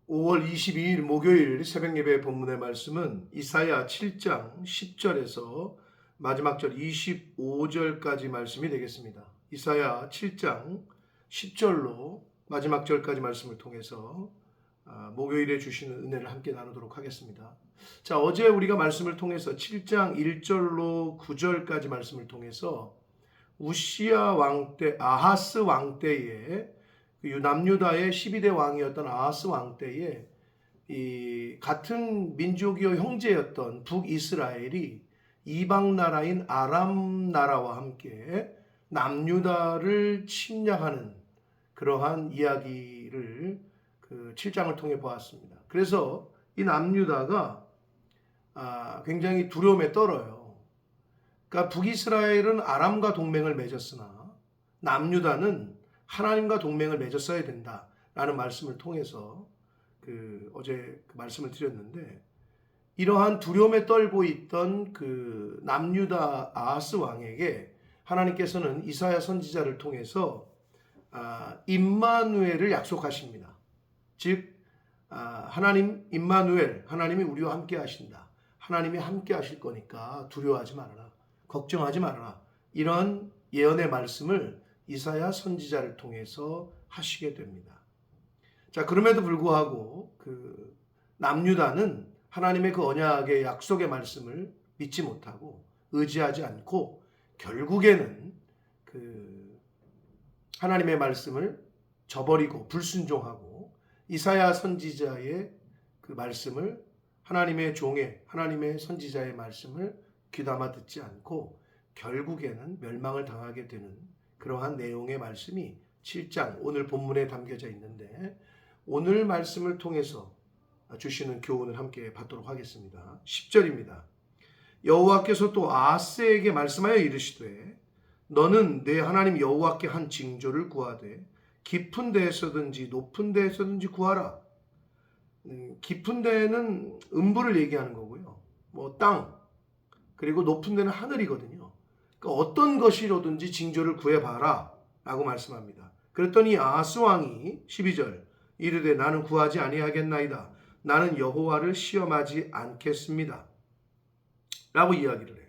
5월 22일 목요일 새벽예배 본문의 말씀은 이사야 7장 10절에서 마지막 절 25절까지 말씀이 되겠습니다. 이사야 7장 10절로 마지막 절까지 말씀을 통해서 목요일에 주시는 은혜를 함께 나누도록 하겠습니다. 자, 어제 우리가 말씀을 통해서 7장 1절로 9절까지 말씀을 통해서 우시야 왕 때, 아하스 왕 때에 남유다의 12대 왕이었던 아하스 왕 때에 이 같은 민족이요 형제였던 북이스라엘이 이방 나라인 아람 나라와 함께 남유다를 침략하는 그러한 이야기를 그 7장을 통해 보았습니다. 그래서 이 남유다가 굉장히 두려움에 떨어요. 그러니까 북이스라엘은 아람과 동맹을 맺었으나 남유다는 하나님과 동맹을 맺었어야 된다라는 말씀을 통해서 어제 그 말씀을 드렸는데, 이러한 두려움에 떨고 있던 그 남유다 아하스 왕에게 하나님께서는 이사야 선지자를 통해서 임마누엘을 약속하십니다. 즉 하나님 임마누엘, 하나님이 우리와 함께 하신다. 하나님이 함께 하실 거니까 두려워하지 말아라. 걱정하지 말아라. 이런 예언의 말씀을 이사야 선지자를 통해서 하시게 됩니다. 자, 그럼에도 불구하고 그 남유다는 하나님의 그 언약의 약속의 말씀을 믿지 못하고 의지하지 않고 결국에는 그 하나님의 말씀을 저버리고 불순종하고 이사야 선지자의 그 말씀을 하나님의 종의 하나님의 선지자의 말씀을 귀담아 듣지 않고 결국에는 멸망을 당하게 되는 그러한 내용의 말씀이 7장 오늘 본문에 담겨져 있는데, 오늘 말씀을 통해서 주시는 교훈을 함께 받도록 하겠습니다. 10절입니다. 여호와께서 또 아하스에게 말씀하여 이르시되 너는 내 하나님 여호와께 한 징조를 구하되 깊은 데에서든지 높은 데에서든지 구하라. 깊은 데는 음부를 얘기하는 거고요. 땅, 그리고 높은 데는 하늘이거든요. 그러니까 어떤 것이로든지 징조를 구해봐라 라고 말씀합니다. 그랬더니 아하스 왕이 12절 이르되 나는 구하지 아니하겠나이다. 나는 여호와를 시험하지 않겠습니다 라고 이야기를 해요.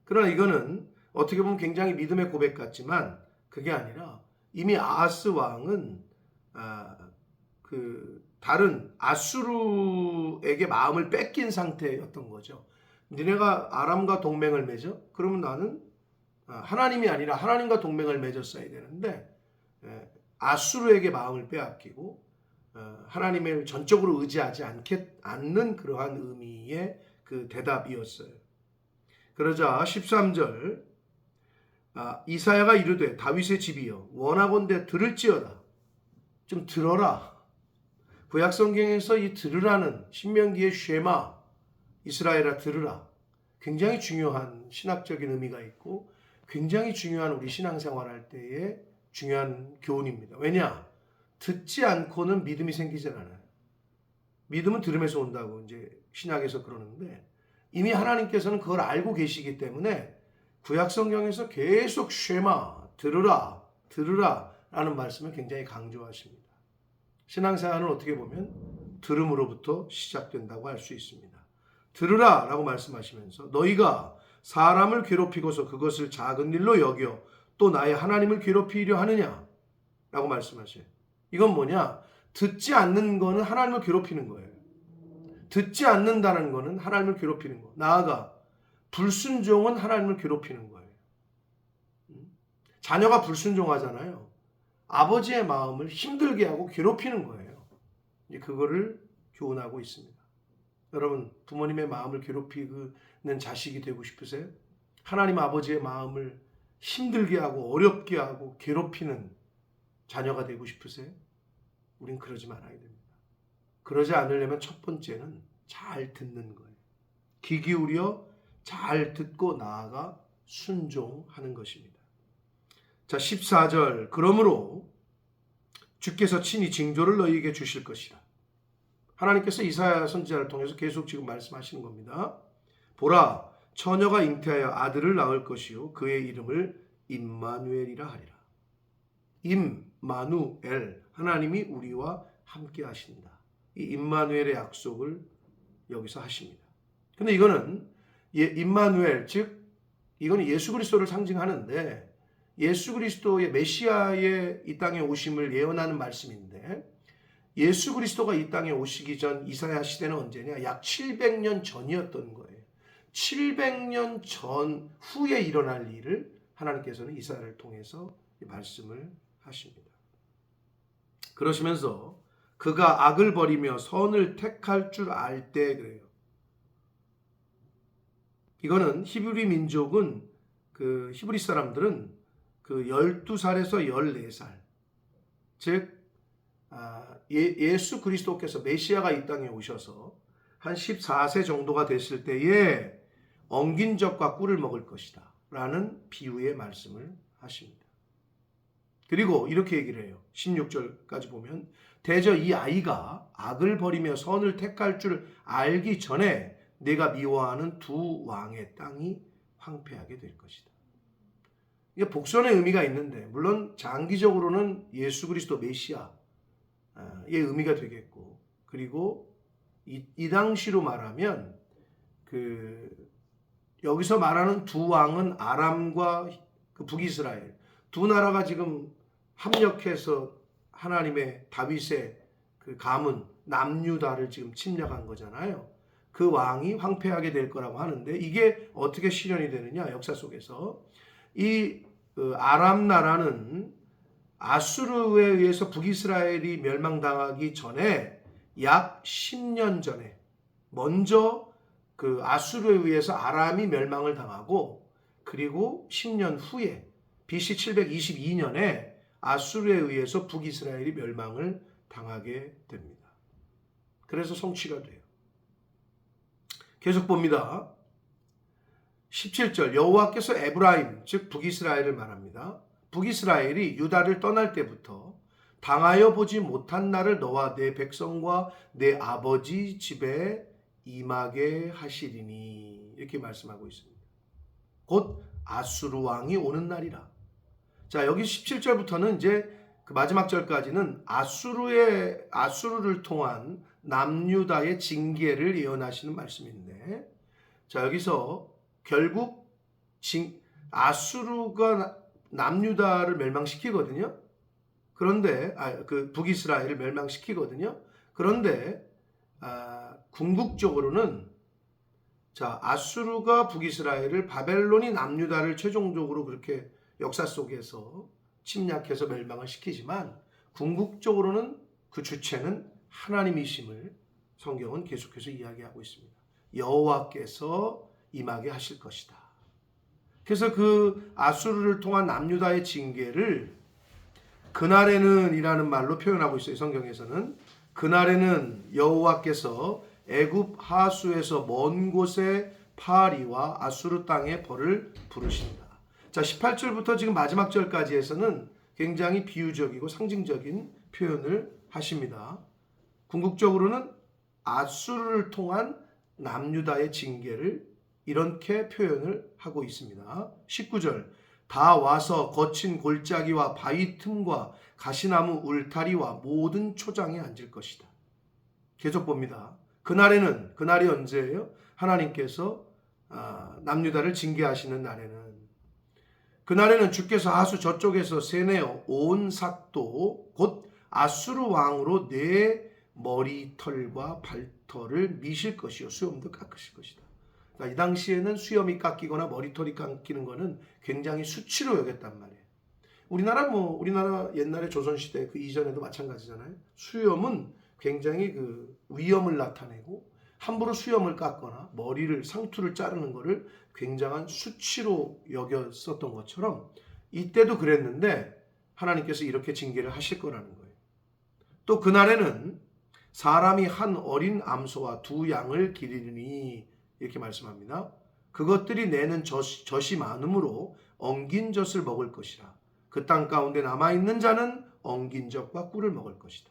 그러나 이거는 어떻게 보면 굉장히 믿음의 고백 같지만 그게 아니라 이미 아하스 왕은 다른 아수르에게 마음을 뺏긴 상태였던 거죠. 니네가 아람과 동맹을 맺어? 그러면 나는 하나님이 아니라 하나님과 동맹을 맺었어야 되는데 아수르에게 마음을 빼앗기고 하나님을 전적으로 의지하지 않는 그러한 의미의 그 대답이었어요. 그러자 13절 이사야가 이르되 다윗의 집이여 원하건대 들을지어다. 좀 들어라. 구약성경에서 이 들으라는 신명기의 쉐마, 이스라엘아 들으라, 굉장히 중요한 신학적인 의미가 있고 굉장히 중요한 우리 신앙생활할 때의 중요한 교훈입니다. 왜냐? 듣지 않고는 믿음이 생기지 않아요. 믿음은 들음에서 온다고 이제 신약에서 그러는데, 이미 하나님께서는 그걸 알고 계시기 때문에 구약성경에서 계속 쉐마, 들으라, 들으라 라는 말씀을 굉장히 강조하십니다. 신앙생활은 어떻게 보면 들음으로부터 시작된다고 할 수 있습니다. 들으라 라고 말씀하시면서 너희가 사람을 괴롭히고서 그것을 작은 일로 여겨 또 나의 하나님을 괴롭히려 하느냐 라고 말씀하셔요. 이건 뭐냐? 듣지 않는 거는 하나님을 괴롭히는 거예요. 듣지 않는다는 거는 하나님을 괴롭히는 거. 나아가 불순종은 하나님을 괴롭히는 거예요. 자녀가 불순종하잖아요. 아버지의 마음을 힘들게 하고 괴롭히는 거예요. 이제 그거를 교훈하고 있습니다. 여러분, 부모님의 마음을 괴롭히는 자식이 되고 싶으세요? 하나님 아버지의 마음을 힘들게 하고 어렵게 하고 괴롭히는 자녀가 되고 싶으세요? 우린 그러지 말아야 됩니다. 그러지 않으려면 첫 번째는 잘 듣는 거예요. 귀 기울여 잘 듣고 나아가 순종하는 것입니다. 자, 14절 그러므로 주께서 친히 징조를 너희에게 주실 것이라. 하나님께서 이사야 선지자를 통해서 계속 지금 말씀하시는 겁니다. 보라, 처녀가 잉태하여 아들을 낳을 것이요 그의 이름을 임마누엘이라 하리라. 임마누엘, 하나님이 우리와 함께 하신다. 이 임마누엘의 약속을 여기서 하십니다. 근데 이거는 임마누엘, 즉 이거는 예수 그리스도를 상징하는데 예수 그리스도의 메시아의 이 땅에 오심을 예언하는 말씀인데 예수 그리스도가 이 땅에 오시기 전 이사야 시대는 언제냐? 약 700년 전이었던 거예요. 700년 전 후에 일어날 일을 하나님께서는 이사야를 통해서 말씀을 하십니다. 그러시면서 그가 악을 버리며 선을 택할 줄 알 때 그래요. 이거는 히브리 민족은 히브리 사람들은 12살에서 14살 즉 예수 그리스도께서 메시아가 이 땅에 오셔서 한 14세 정도가 됐을 때에 엉긴 젖과 꿀을 먹을 것이다 라는 비유의 말씀을 하십니다. 그리고 이렇게 얘기를 해요. 16절까지 보면 대저 이 아이가 악을 버리며 선을 택할 줄 알기 전에 내가 미워하는 두 왕의 땅이 황폐하게 될 것이다. 이게 복선의 의미가 있는데 물론 장기적으로는 예수 그리스도 메시아의 의미가 되겠고 그리고 이 당시로 말하면 여기서 말하는 두 왕은 아람과 북이스라엘 두 나라가 지금 합력해서 하나님의 다윗의 가문 남유다를 지금 침략한 거잖아요. 그 왕이 황폐하게 될 거라고 하는데 이게 어떻게 실현이 되느냐? 역사 속에서 이 아람 나라는 아수르에 의해서 북이스라엘이 멸망당하기 전에 약 10년 전에 먼저 아수르에 의해서 아람이 멸망을 당하고 그리고 10년 후에 BC 722년에 아수르에 의해서 북이스라엘이 멸망을 당하게 됩니다. 그래서 성취가 돼요. 계속 봅니다. 17절 여호와께서 에브라임 즉 북이스라엘을 말합니다. 북이스라엘이 유다를 떠날 때부터 당하여 보지 못한 날을 너와 내 백성과 내 아버지 집에 임하게 하시리니 이렇게 말씀하고 있습니다. 곧 아수르 왕이 오는 날이라. 자 여기 17절부터는 이제 그 마지막 절까지는 아수르를 통한 남유다의 징계를 예언하시는 말씀인데 자 여기서 결국 아수르가 남유다를 멸망시키거든요. 그런데 북이스라엘을 멸망시키거든요. 그런데 궁극적으로는 자 아수르가 북이스라엘을 바벨론이 남유다를 최종적으로 그렇게 역사 속에서 침략해서 멸망을 시키지만 궁극적으로는 그 주체는 하나님이심을 성경은 계속해서 이야기하고 있습니다. 여호와께서 임하게 하실 것이다. 그래서 아수르를 통한 남유다의 징계를 그날에는 이라는 말로 표현하고 있어요. 성경에서는 그날에는 여호와께서 애굽 하수에서 먼 곳에 파리와 아수르 땅에 벌을 부르신다. 자 18절부터 지금 마지막 절까지 해서는 굉장히 비유적이고 상징적인 표현을 하십니다. 궁극적으로는 아수르를 통한 남유다의 징계를 이렇게 표현을 하고 있습니다. 19절 다 와서 거친 골짜기와 바위 틈과 가시나무 울타리와 모든 초장에 앉을 것이다. 계속 봅니다. 그날이 언제예요? 하나님께서 남유다를 징계하시는 날에는 그날에는 주께서 하수 저쪽에서 세내어 온 삭도 곧 아수르 왕으로 내 머리털과 발털을 미실 것이요 수염도 깎으실 것이다. 그러니까 이 당시에는 수염이 깎이거나 머리털이 깎이는 것은 굉장히 수치로 여겼단 말이에요. 우리나라 옛날에 조선시대 그 이전에도 마찬가지잖아요. 수염은 굉장히 위험을 나타내고 함부로 수염을 깎거나 머리를 상투를 자르는 것을 굉장한 수치로 여겼었던 것처럼 이때도 그랬는데 하나님께서 이렇게 징계를 하실 거라는 거예요. 또 그날에는 사람이 한 어린 암소와 두 양을 기르니 이렇게 말씀합니다. 그것들이 내는 젖이 많으므로 엉긴 젖을 먹을 것이라. 그 땅 가운데 남아있는 자는 엉긴 젖과 꿀을 먹을 것이다.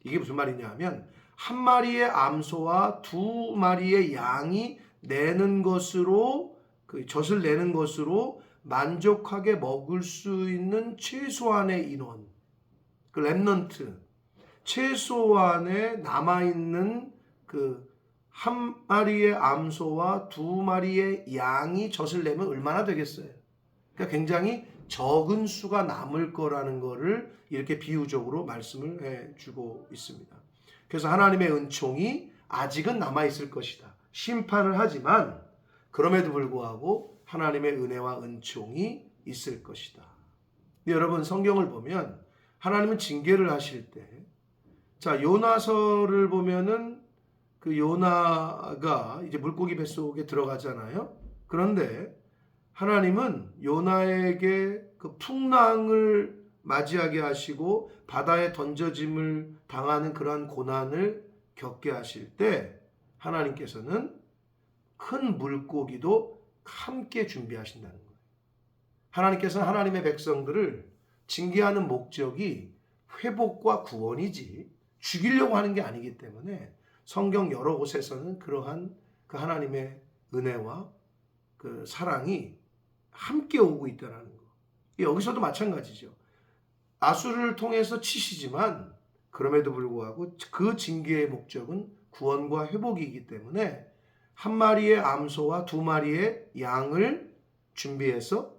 이게 무슨 말이냐 하면 한 마리의 암소와 두 마리의 양이 내는 것으로 젖을 내는 것으로 만족하게 먹을 수 있는 최소한의 인원 그 렘넌트 최소한에 남아있는 그 한 마리의 암소와 두 마리의 양이 젖을 내면 얼마나 되겠어요? 그러니까 굉장히 적은 수가 남을 거라는 거를 이렇게 비유적으로 말씀을 해주고 있습니다. 그래서 하나님의 은총이 아직은 남아있을 것이다. 심판을 하지만 그럼에도 불구하고 하나님의 은혜와 은총이 있을 것이다. 여러분, 성경을 보면 하나님은 징계를 하실 때, 자, 요나서를 보면은 그 요나가 이제 물고기 뱃속에 들어가잖아요. 그런데 하나님은 요나에게 그 풍랑을 맞이하게 하시고 바다에 던져짐을 당하는 그러한 고난을 겪게 하실 때 하나님께서는 큰 물고기도 함께 준비하신다는 거예요. 하나님께서는 하나님의 백성들을 징계하는 목적이 회복과 구원이지 죽이려고 하는 게 아니기 때문에 성경 여러 곳에서는 그러한 그 하나님의 은혜와 그 사랑이 함께 오고 있다는 거. 여기서도 마찬가지죠. 아수르를 통해서 치시지만 그럼에도 불구하고 그 징계의 목적은 구원과 회복이기 때문에 한 마리의 암소와 두 마리의 양을 준비해서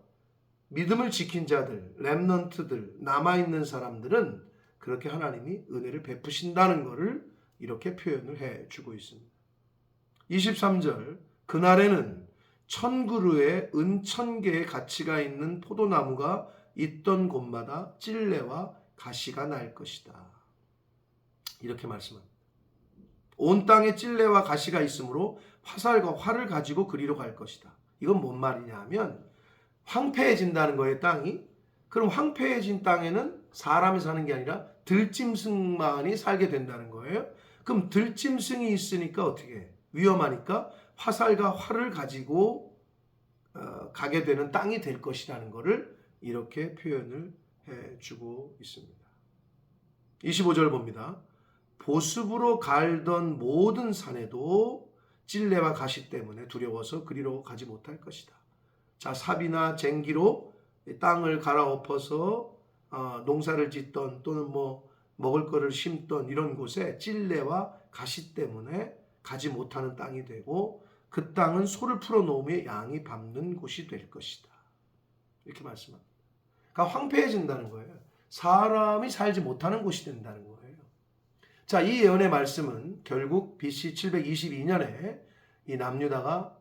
믿음을 지킨 자들, 렘넌트들, 남아있는 사람들은 그렇게 하나님이 은혜를 베푸신다는 것을 이렇게 표현을 해주고 있습니다. 23절, 그날에는 1000그루의 은 1000개의 가치가 있는 포도나무가 있던 곳마다 찔레와 가시가 날 것이다. 이렇게 말씀합니다. 온 땅에 찔레와 가시가 있으므로 화살과 활을 가지고 그리로 갈 것이다. 이건 뭔 말이냐 하면 황폐해진다는 거예요, 땅이. 그럼 황폐해진 땅에는 사람이 사는 게 아니라 들짐승만이 살게 된다는 거예요. 그럼 들짐승이 있으니까 어떻게 해? 위험하니까 화살과 활을 가지고 가게 되는 땅이 될 것이라는 것을 이렇게 표현을 해주고 있습니다. 25절 봅니다. 보습으로 갈던 모든 산에도 찔레와 가시 때문에 두려워서 그리로 가지 못할 것이다. 자, 삽이나 쟁기로 땅을 갈아엎어서 농사를 짓던 또는 뭐 먹을 거를 심던 이런 곳에 찔레와 가시 때문에 가지 못하는 땅이 되고 그 땅은 소를 풀어놓으며 양이 밟는 곳이 될 것이다. 이렇게 말씀합니다. 그러니까 황폐해진다는 거예요. 사람이 살지 못하는 곳이 된다는 거예요. 자, 이 예언의 말씀은 결국 BC 722년에 이 남유다가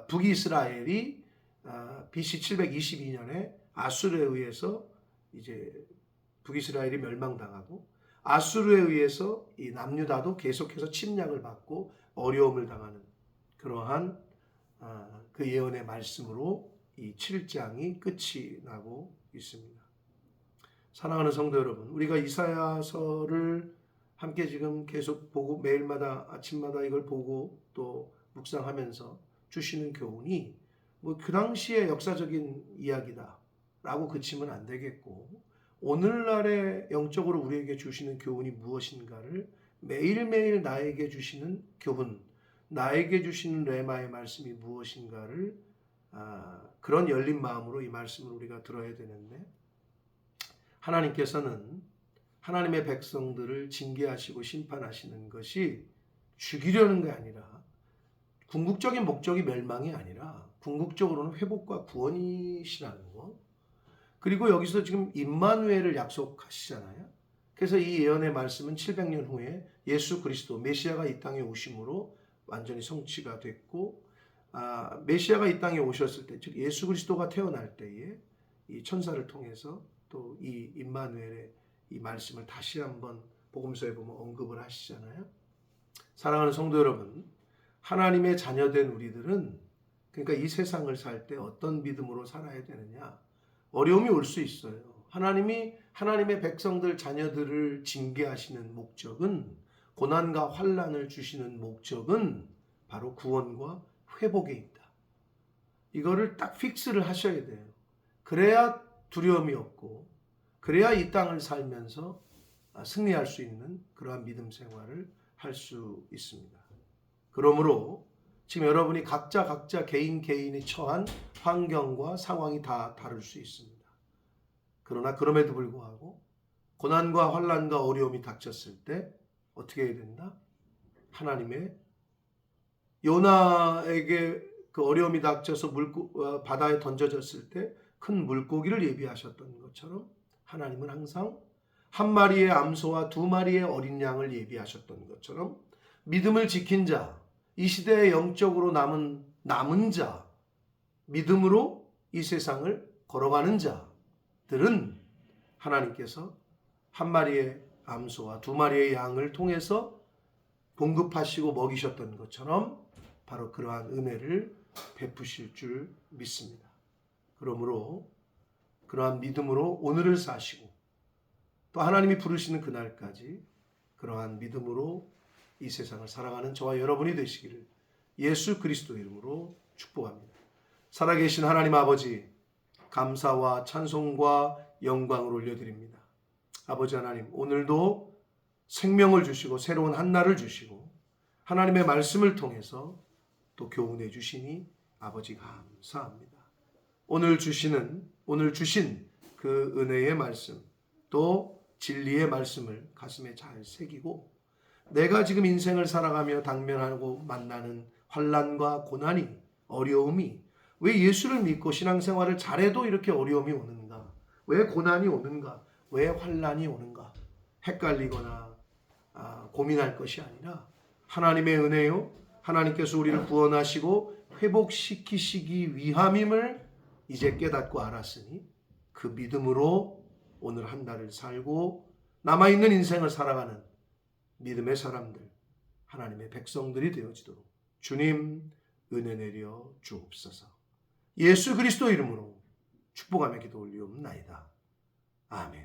북이스라엘이 BC 722년에 아수르에 의해서 이제 북이스라엘이 멸망당하고 아수르에 의해서 이 남유다도 계속해서 침략을 받고 어려움을 당하는 그러한 그 예언의 말씀으로 이 7장이 끝이 나고 있습니다. 사랑하는 성도 여러분, 우리가 이사야서를 함께 지금 계속 보고 매일마다 아침마다 이걸 보고 또 묵상하면서 주시는 교훈이 뭐 그 당시의 역사적인 이야기다라고 그치면 안 되겠고 오늘날의 영적으로 우리에게 주시는 교훈이 무엇인가를 매일매일 나에게 주시는 교훈, 나에게 주시는 레마의 말씀이 무엇인가를 그런 열린 마음으로 이 말씀을 우리가 들어야 되는데 하나님께서는 하나님의 백성들을 징계하시고 심판하시는 것이 죽이려는 게 아니라 궁극적인 목적이 멸망이 아니라 궁극적으로는 회복과 구원이시라는 거. 그리고 여기서 지금 임마누엘을 약속하시잖아요. 그래서 이 예언의 말씀은 700년 후에 예수 그리스도 메시아가 이 땅에 오심으로 완전히 성취가 됐고 메시아가 이 땅에 오셨을 때, 즉 예수 그리스도가 태어날 때에 이 천사를 통해서 또 이 임마누엘의 이 말씀을 다시 한번 복음서에 보면 언급을 하시잖아요. 사랑하는 성도 여러분, 하나님의 자녀된 우리들은 그러니까 이 세상을 살 때 어떤 믿음으로 살아야 되느냐, 어려움이 올 수 있어요. 하나님이 하나님의 백성들 자녀들을 징계하시는 목적은, 고난과 환난을 주시는 목적은 바로 구원과 회복에 있다. 이거를 딱 픽스를 하셔야 돼요. 그래야 두려움이 없고 그래야 이 땅을 살면서 승리할 수 있는 그러한 믿음 생활을 할 수 있습니다. 그러므로 지금 여러분이 각자 개인이 처한 환경과 상황이 다 다를 수 있습니다. 그러나 그럼에도 불구하고 고난과 환난과 어려움이 닥쳤을 때 어떻게 해야 된다? 하나님의 요나에게 그 어려움이 닥쳐서 바다에 던져졌을 때 큰 물고기를 예비하셨던 것처럼 하나님은 항상 한 마리의 암소와 두 마리의 어린 양을 예비하셨던 것처럼 믿음을 지킨 자, 이 시대에 영적으로 남은 자, 믿음으로 이 세상을 걸어가는 자들은 하나님께서 한 마리의 암소와 두 마리의 양을 통해서 공급하시고 먹이셨던 것처럼 바로 그러한 은혜를 베푸실 줄 믿습니다. 그러므로 그러한 믿음으로 오늘을 사시고 또 하나님이 부르시는 그날까지 그러한 믿음으로 이 세상을 살아가는 저와 여러분이 되시기를 예수 그리스도 이름으로 축복합니다. 살아계신 하나님 아버지, 감사와 찬송과 영광을 올려드립니다. 아버지 하나님, 오늘도 생명을 주시고 새로운 한날을 주시고 하나님의 말씀을 통해서 또 교훈해 주시니 아버지 감사합니다. 오늘 주신 그 은혜의 말씀, 또 진리의 말씀을 가슴에 잘 새기고 내가 지금 인생을 살아가며 당면하고 만나는 환난과 고난이, 어려움이 왜 예수를 믿고 신앙생활을 잘해도 이렇게 어려움이 오는가? 왜 고난이 오는가? 왜 환난이 오는가? 헷갈리거나 고민할 것이 아니라 하나님의 은혜요, 하나님께서 우리를 구원하시고 회복시키시기 위함임을 이제 깨닫고 알았으니 그 믿음으로 오늘 한 달을 살고 남아있는 인생을 살아가는 믿음의 사람들, 하나님의 백성들이 되어지도록 주님 은혜 내려 주옵소서. 예수 그리스도 이름으로 축복하며 기도 올리옵나이다. 아멘.